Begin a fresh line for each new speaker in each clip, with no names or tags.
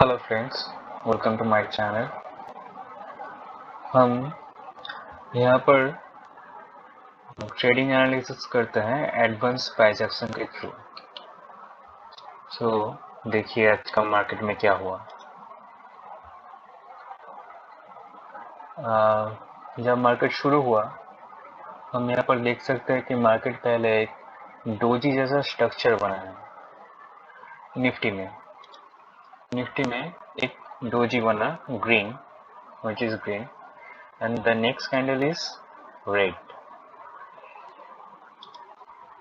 Hello friends, welcome to my channel. हम यहाँ पर ट्रेडिंग एनालिसिस करते हैं एडवांस प्राइस एक्शन के थ्रू। देखिए आज का मार्केट में क्या हुआ। जब मार्केट शुरू हुआ हम यहाँ पर देख सकते हैं कि मार्केट पहले एक डोजी जैसा स्ट्रक्चर बना है। निफ्टी में एक डोजी बना green, which is green, and the next candle is red.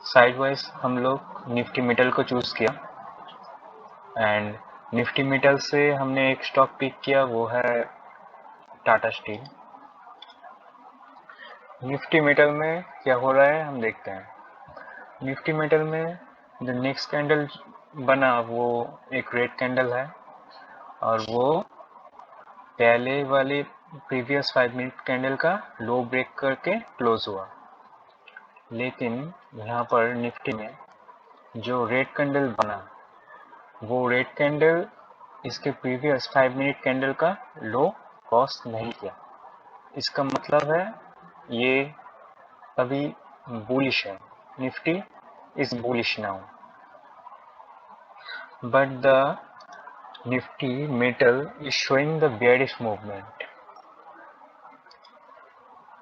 Sideways हम लोग निफ्टी मेटल को चूज किया एंड निफ्टी मेटल से हमने एक स्टॉक पिक किया, वो है टाटा स्टील। निफ्टी मेटल में क्या हो रहा है हम देखते हैं। निफ्टी मेटल में जो नेक्स्ट कैंडल बना वो एक रेड कैंडल है और वो पहले वाले प्रीवियस 5 मिनट कैंडल का लो ब्रेक करके क्लोज हुआ। लेकिन यहाँ पर निफ्टी में जो रेड कैंडल बना वो रेड कैंडल इसके प्रीवियस 5 मिनट कैंडल का लो क्रॉस नहीं किया। इसका मतलब है ये अभी बुलिश है, Nifty is bullish now, but the Nifty metal is showing the bearish movement.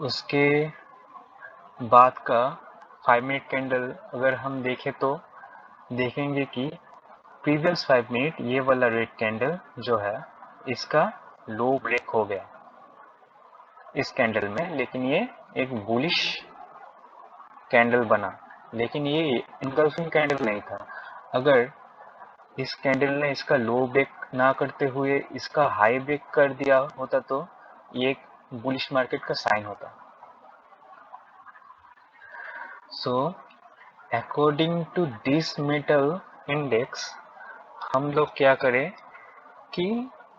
उसके बाद का 5 मिनट कैंडल अगर हम देखें तो देखेंगे कि प्रीवियस 5 मिनट ये वाला रेड कैंडल जो है इसका लो ब्रेक हो गया इस कैंडल में, लेकिन ये एक बुलिश कैंडल बना, लेकिन ये इनकल्फिंग कैंडल नहीं था। अगर इस कैंडल ने इसका लो ब्रेक ना करते हुए इसका हाई ब्रेक कर दिया होता तो ये एक बुलिश मार्केट का साइन होता। So according to this metal index हम लोग क्या करें कि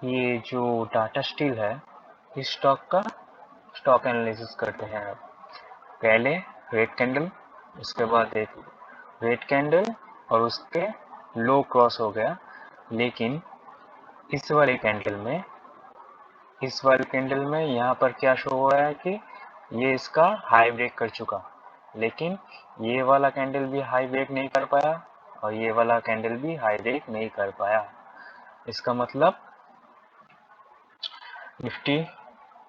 ये जो टाटा स्टील है इस स्टॉक का स्टॉक एनालिसिस करते हैं। पहले रेड कैंडल, उसके बाद एक रेड कैंडल और उसके लो क्रॉस हो गया, लेकिन इस वाले कैंडल में यहाँ पर क्या शो हो रहा है कि ये इसका हाई ब्रेक कर चुका, लेकिन ये वाला कैंडल भी हाई ब्रेक नहीं कर पाया और ये वाला कैंडल भी हाई ब्रेक नहीं कर पाया। इसका मतलब निफ्टी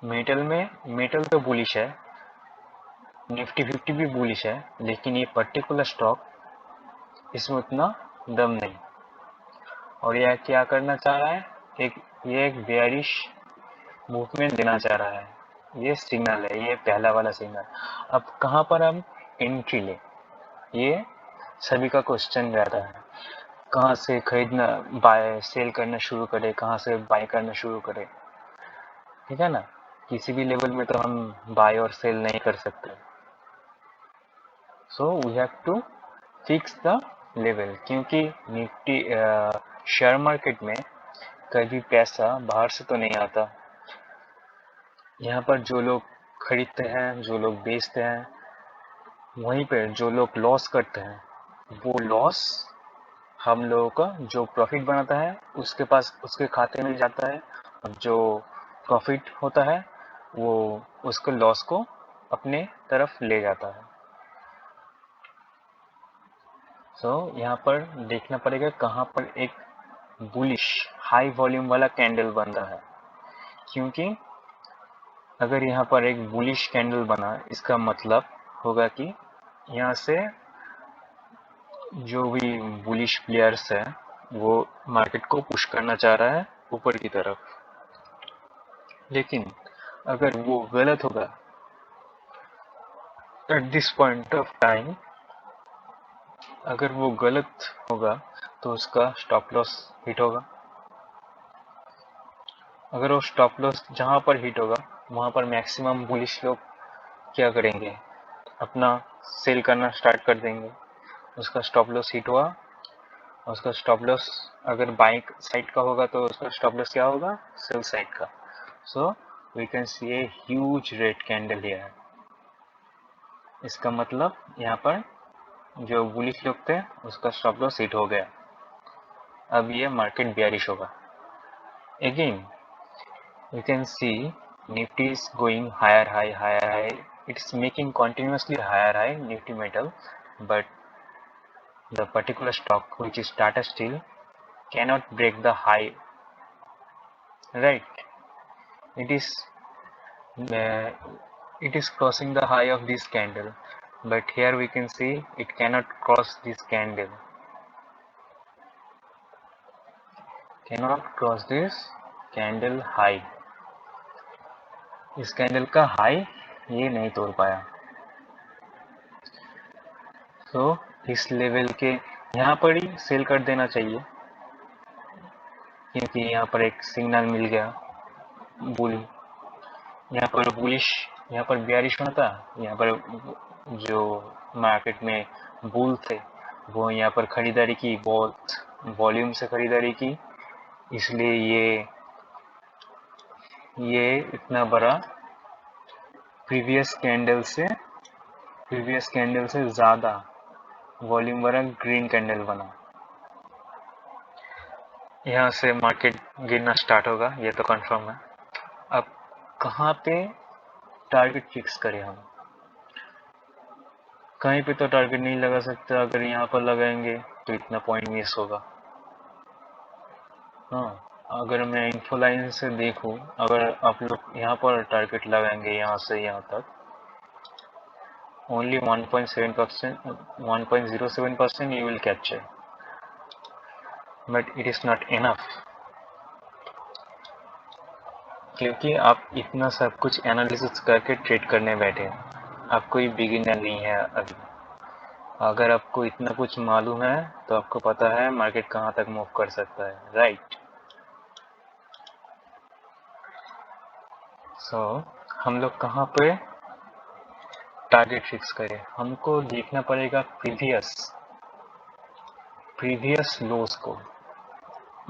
मेटल तो बुलिश है, निफ्टी 50 भी बुलिश है, लेकिन ये पर्टिकुलर स्टॉक इसमें उतना दम नहीं। और यह क्या करना चाह रहा है, ये एक बेयरिश मूवमेंट देना चाह रहा है। ये सिग्नल है, ये पहला वाला सिग्नल। अब कहाँ पर हम एंट्री ले, ये सभी का क्वेश्चन रहता है। कहाँ से खरीदना, बाय सेल करना शुरू करे, कहाँ से बाय करना शुरू करे, ठीक है ना। किसी भी लेवल में तो हम बाय और सेल नहीं कर सकते। So we have to fix the level, क्योंकि निफ्टी शेयर मार्केट में कभी पैसा बाहर से तो नहीं आता। यहाँ पर जो लोग खरीदते हैं, जो लोग बेचते हैं, वहीं पे जो लोग लॉस करते हैं वो लॉस हम लोगों का जो प्रॉफिट बनाता है उसके पास, उसके खाते में जाता है, और जो प्रॉफिट होता है वो उसको लॉस को अपने तरफ ले जाता है। यहाँ पर देखना पड़ेगा कहाँ पर एक बुलिश हाई वॉल्यूम वाला कैंडल बन रहा है, क्योंकि अगर यहाँ पर एक बुलिश कैंडल बना इसका मतलब होगा कि यहाँ से जो भी बुलिश प्लेयर्स है वो मार्केट को पुश करना चाह रहा है ऊपर की तरफ। लेकिन अगर वो गलत होगा at this point of time, अगर वो गलत होगा तो उसका स्टॉप लॉस हिट होगा। अगर वो स्टॉप लॉस जहाँ पर हिट होगा वहाँ पर मैक्सिमम बुलिश लोग क्या करेंगे, अपना सेल करना स्टार्ट कर देंगे। उसका स्टॉप लॉस हिट हुआ, उसका स्टॉप लॉस अगर बाइंग साइड का होगा तो उसका स्टॉप लॉस क्या होगा, सेल साइड का। So we can see a huge red candle here. इसका मतलब यहाँ पर जो बुलिश लोग थे उसका स्टॉप लॉस हिट हो गया। अब ये मार्केट बेयरिश होगा। again you can see Nifty is going higher high. It's making continuously higher high Nifty metal, but the particular stock, which is Tata Steel, cannot break the high, right? It is crossing the high of this candle, but here we can see it cannot cross this candle, high. इस candle का high ये नहीं तोड़ पाया। तो इस level के यहाँ पर ही सेल कर देना चाहिए, क्योंकि यहाँ पर एक सिग्नल मिल गया बुल, यहाँ पर बुलिश, यहाँ पर बेयरिश होना था, यहाँ पर जो मार्केट में बुल थे वो यहाँ पर खरीदारी की, बहुत वॉल्यूम से खरीदारी की, इसलिए ये इतना बड़ा प्रीवियस कैंडल से ज़्यादा वॉल्यूम वाला ग्रीन कैंडल बना। यहाँ से मार्केट गिरना स्टार्ट होगा, ये तो कंफर्म है। अब कहाँ पे टारगेट फिक्स करें हम? कहीं पे तो टारगेट नहीं लगा सकते, अगर यहाँ पर लगाएंगे तो इतना पॉइंट मिस होगा। हाँ, अगर मैं इन्फो लाइन से देखूँ, अगर आप लोग यहाँ पर टारगेट लगाएंगे यहाँ से यहाँ तक, only 1.07% you will capture, but it is not enough, क्योंकि आप इतना सब कुछ एनालिसिस करके ट्रेड करने बैठे हैं, आप कोई बिगिनर नहीं है अभी। अगर आपको इतना कुछ मालूम है तो आपको पता है मार्केट कहाँ तक मूव कर सकता है, राइट? सो हम लोग कहाँ पे टारगेट फिक्स करें? हमको देखना पड़ेगा प्रीवियस लोस को,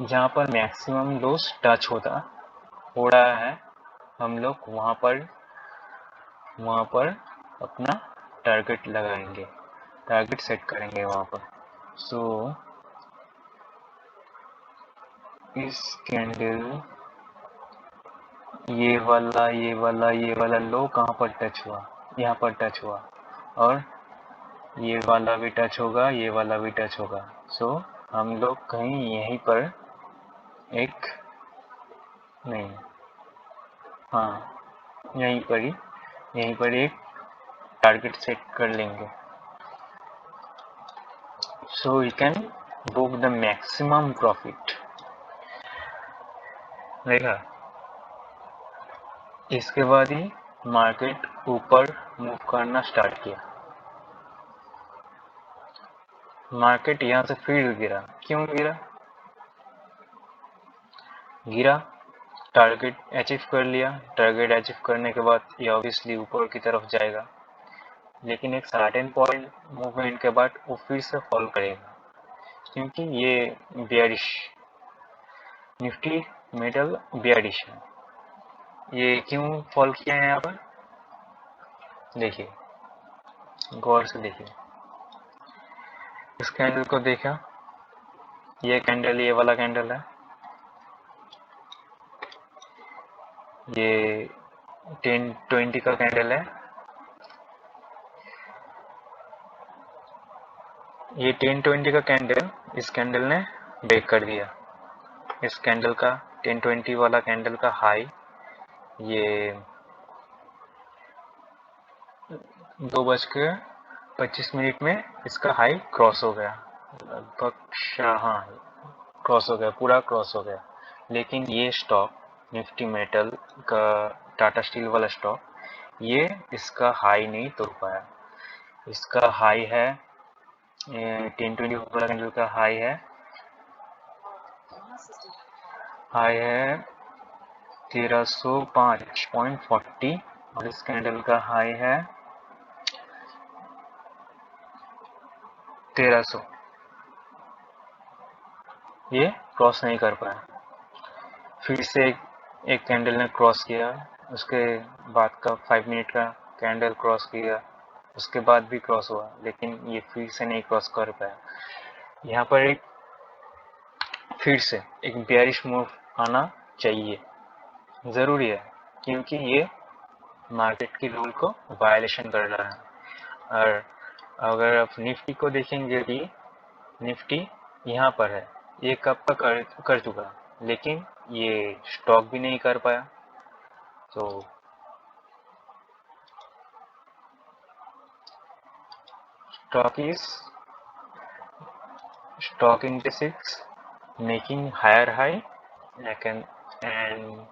जहाँ पर मैक्सिमम लोस टच हो रहा है, हम लोग वहाँ पर अपना टारगेट लगाएंगे, टारगेट सेट करेंगे वहाँ पर। सो इस कैंडल ये वाला लो कहाँ पर टच हुआ? यहाँ पर टच हुआ, और ये वाला भी टच होगा, ये वाला भी टच होगा। सो हम लोग कहीं यहीं पर यहीं पर एक टारगेट सेट कर लेंगे, so we can book the maximum profit. देखा? इसके बाद ही मार्केट ऊपर मूव करना स्टार्ट किया। मार्केट यहाँ से फिर गिरा। क्यों गिरा? टारगेट अचीव कर लिया। टारगेट अचीव करने के बाद ये ऑब्वियसली ऊपर की तरफ जाएगा, लेकिन एक सर्टेन पॉइंट मूवमेंट के बाद वो फिर से फॉल करेगा, क्योंकि ये बेयरिश निफ्टी मेटल बेयरिश है। ये क्यों फॉल किया है यहाँ पर? देखिए, गौर से देखिए, इस कैंडल को देखा, ये कैंडल, ये वाला कैंडल है, ये 10-20 का कैंडल है, ये 10-20 का कैंडल, इस कैंडल ने ब्रेक कर दिया। इस कैंडल का 10-20 वाला कैंडल का हाई ये 2:25 में इसका हाई क्रॉस हो गया, लगभग, हाँ, क्रॉस हो गया, पूरा क्रॉस हो गया। लेकिन ये स्टॉक निफ्टी मेटल का, टाटा स्टील वाला स्टॉक, ये इसका हाई नहीं तोड़ पाया। इसका हाई है 10-20 वाला कैंडल का हाई है 1305.40, और इस कैंडल का हाई है 1300। ये क्रॉस नहीं कर पाया। फिर से एक कैंडल ने क्रॉस किया, उसके बाद का 5 मिनट का कैंडल क्रॉस किया, उसके बाद भी क्रॉस हुआ, लेकिन ये फिर से नहीं क्रॉस कर पाया। यहाँ पर फिर से एक बेयरिश मूव आना चाहिए, ज़रूरी है, क्योंकि ये मार्केट की रूल को वायलेशन कर रहा है। और अगर आप निफ्टी को देखेंगे भी, निफ्टी यहाँ पर है, ये कब का कर चुका, लेकिन ये स्टॉक भी नहीं कर पाया। तो stock indices making higher high, and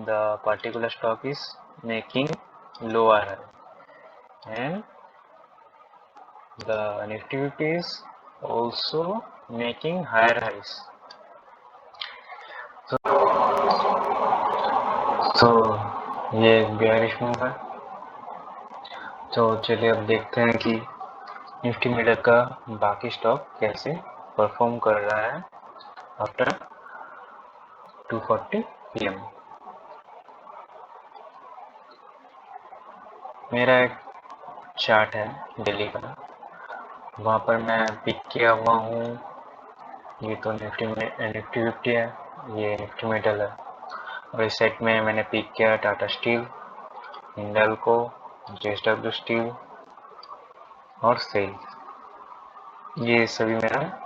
the particular stock is making lower high, and the Nifty 50 is also making higher highs. तो ये बेयरिश मूव है। तो चलिए अब देखते हैं कि निफ्टी मीटर का बाकी स्टॉक कैसे परफॉर्म कर रहा है आफ्टर 2:40 PM। मेरा एक चार्ट है दिल्ली का, वहाँ पर मैं पिक किया हुआ हूँ। ये तो निफ्टी 50 है, ये निफ्टी मेटल है, और इस सेट में मैंने पिक किया Tata steel, Hindalco, JSW steel और सेल। ये सभी मेरा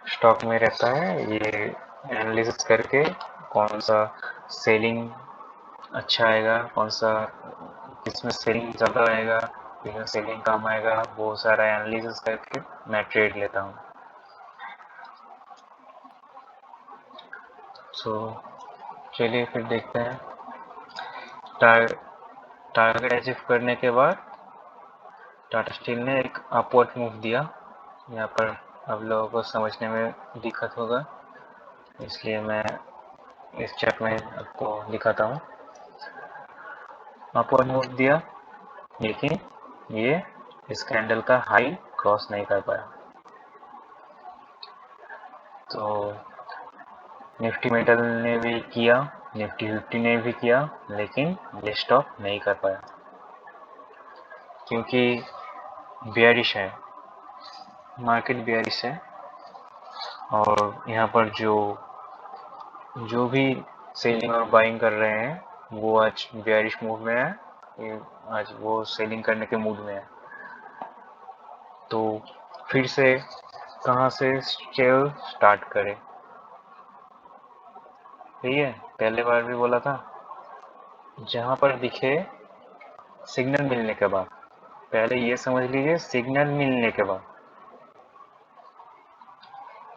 स्टॉक में रहता है। ये एनालिसिस करके कौन सा सेलिंग अच्छा आएगा, कौन सा किसमें सेलिंग ज़्यादा आएगा, किसमें सेलिंग कम आएगा, वो सारा एनालिसिस करके मैं ट्रेड लेता हूँ। तो चलिए फिर देखते हैं। टारगेट अचीव करने के बाद टाटा स्टील ने एक अपवर्ड मूव दिया। यहाँ पर आप लोगों को समझने में दिक्कत होगा, इसलिए मैं इस चार्ट में आपको दिखाता हूँ। अपवर्ड मूव दिया, लेकिन ये इस कैंडल का हाई क्रॉस नहीं कर पाया। तो निफ्टी मेटल ने भी किया, निफ्टी 50 ने भी किया, लेकिन ये स्टॉक नहीं कर पाया, क्योंकि बेयरिश है, मार्केट बेयरिश है। और यहाँ पर जो भी सेलिंग और बाइंग कर रहे हैं वो आज बेयरिश मूड में है, आज वो सेलिंग करने के मूड में है। तो फिर से कहाँ से सेल स्टार्ट करें, सही है। पहले बार भी बोला था, जहाँ पर दिखे सिग्नल मिलने के बाद, पहले ये समझ लीजिए सिग्नल मिलने के बाद।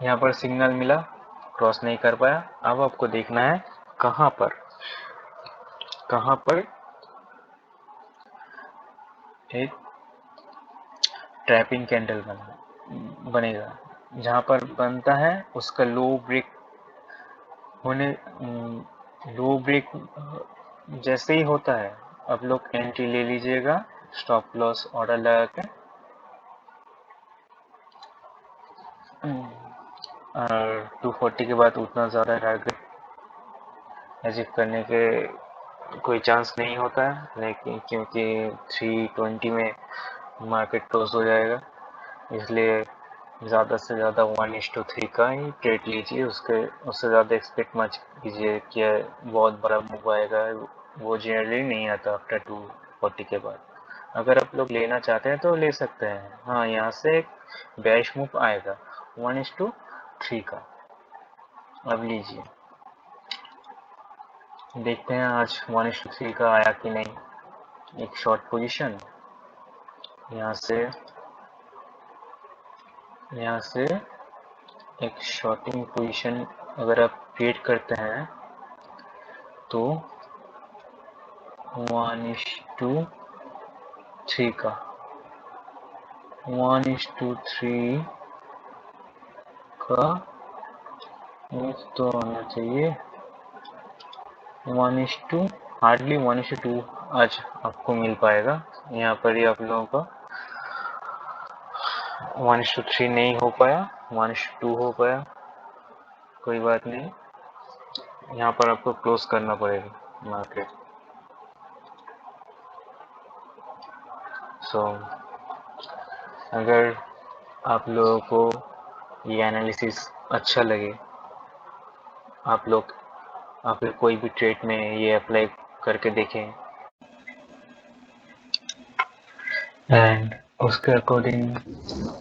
यहाँ पर सिग्नल मिला, क्रॉस नहीं कर पाया। अब आपको देखना है कहाँ पर एक ट्रैपिंग कैंडल बनेगा। जहाँ पर बनता है उसका लो ब्रेक जैसे ही होता है, अब लोग एंट्री ले लीजिएगा, स्टॉप लॉस ऑर्डर लगा के। और 240 के बाद उतना ज़्यादा टारगेट अचीव करने के कोई चांस नहीं होता है, लेकिन क्योंकि 320 में मार्केट क्लोज हो जाएगा, इसलिए ज़्यादा से ज़्यादा 1:3 का ही ट्रेड लीजिए। उससे ज़्यादा एक्सपेक्ट मत कीजिए कि बहुत बड़ा मूव आएगा, वो जनरली नहीं आता आफ्टर 240 के बाद। अगर आप लोग लेना चाहते हैं तो ले सकते हैं। हाँ, यहाँ से एक बेयरिश मूव आएगा 1:3 का, अब लीजिए। देखते हैं आज 1:3 का आया कि नहीं। एक शॉर्ट पोजीशन यहाँ से एक शॉर्टिंग पोजीशन अगर आप क्रिएट करते हैं तो 1:3 का 1:3 का तो आना चाहिए। 1:हार्डली 1:2 आज आपको मिल पाएगा। यहाँ पर ही आप लोगों का 1:3 नहीं हो पाया, 1:2 हो पाया, कोई बात नहीं। यहाँ पर आपको क्लोज करना पड़ेगा मार्केट। सो अगर आप लोगों को ये एनालिसिस अच्छा लगे, आप लोग आप कोई भी ट्रेड में ये अप्लाई करके देखें एंड उसके अकॉर्डिंग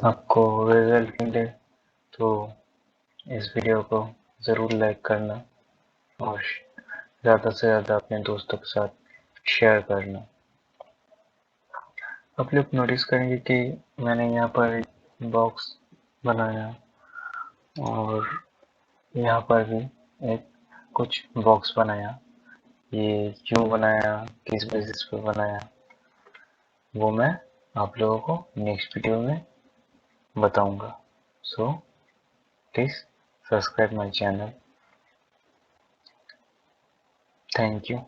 आपको रिजल्ट मिले तो इस वीडियो को ज़रूर लाइक करना और ज़्यादा से ज़्यादा अपने दोस्तों के साथ शेयर करना। आप लोग नोटिस करेंगे कि मैंने यहाँ पर बॉक्स बनाया और यहाँ पर भी एक कुछ बॉक्स बनाया। ये क्यों बनाया, किस बेसिस पे बनाया, वो मैं आप लोगों को नेक्स्ट वीडियो में बताऊंगा। So please subscribe my channel. Thank you.